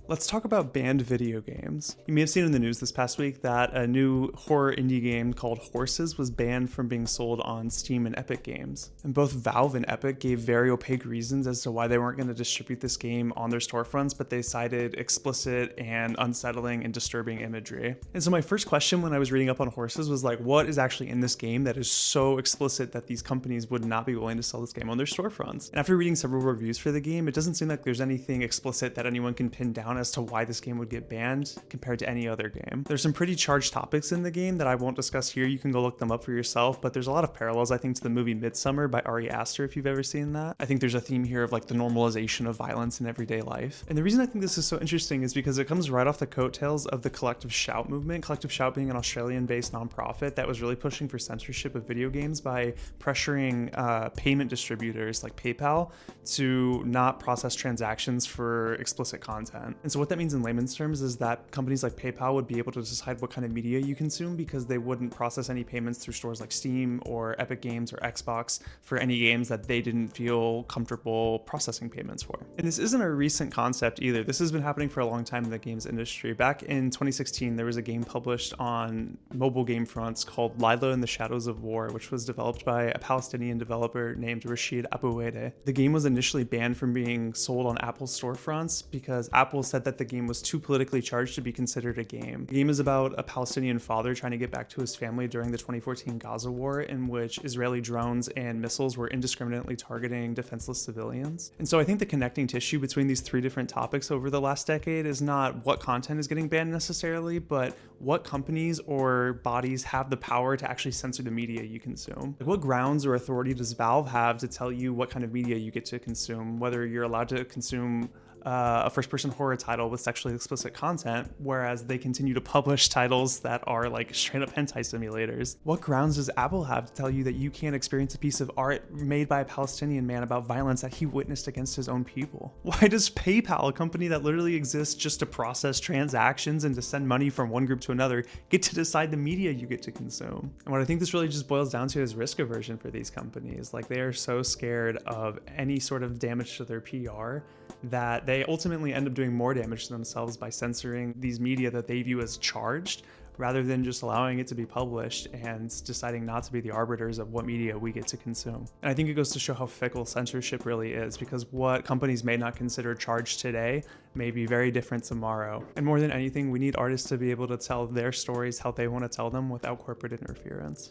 Let's talk about banned video games. You may have seen in the news this past week that a new horror indie game called Horses was banned from being sold on Steam and Epic Games. And both Valve and Epic gave very opaque reasons as to why they weren't going to distribute this game on their storefronts, but they cited explicit and unsettling and disturbing imagery. And so my first question when I was reading up on Horses was like, what is actually in this game that is so explicit that these companies would not be willing to sell this game on their storefronts? And after reading several reviews for the game, it doesn't seem like there's anything explicit that anyone can pin down as to why this game would get banned compared to any other game. There's some pretty charged topics in the game that I won't discuss here. You can go look them up for yourself, but there's a lot of parallels, I think, to the movie Midsummer by Ari Aster, if you've ever seen that. I think there's a theme here of like the normalization of violence in everyday life. And the reason I think this is so interesting is because it comes right off the coattails of the Collective Shout movement. Collective Shout being an Australian-based nonprofit that was really pushing for censorship of video games by pressuring payment distributors like PayPal to not process transactions for explicit content. And so what that means in layman's terms is that companies like PayPal would be able to decide what kind of media you consume because they wouldn't process any payments through stores like Steam or Epic Games or Xbox for any games that they didn't feel comfortable processing payments for. And this isn't a recent concept either. This has been happening for a long time in the games industry. Back in 2016, there was a game published on mobile game fronts called Lilo and the Shadows of War, which was developed by a Palestinian developer named Rashid Abouede. The game was initially banned from being sold on Apple storefronts because Apple said that the game was too politically charged to be considered a game. The game is about a Palestinian father trying to get back to his family during the 2014 Gaza war, in which Israeli drones and missiles were indiscriminately targeting defenseless civilians. And so I think the connecting tissue between these three different topics over the last decade is not what content is getting banned necessarily, but what companies or bodies have the power to actually censor the media you consume. Like, what grounds or authority does Valve have to tell you what kind of media you get to consume, whether you're allowed to consume a first-person horror title with sexually explicit content, whereas they continue to publish titles that are like straight-up hentai simulators? What grounds does Apple have to tell you that you can't experience a piece of art made by a Palestinian man about violence that he witnessed against his own people? Why does PayPal, a company that literally exists just to process transactions and to send money from one group to another, get to decide the media you get to consume? And what I think this really just boils down to is risk aversion for these companies. Like, they are so scared of any sort of damage to their PR that they ultimately end up doing more damage to themselves by censoring these media that they view as charged, rather than just allowing it to be published and deciding not to be the arbiters of what media we get to consume. And I think it goes to show how fickle censorship really is, because what companies may not consider charged today may be very different tomorrow. And more than anything, we need artists to be able to tell their stories how they want to tell them without corporate interference.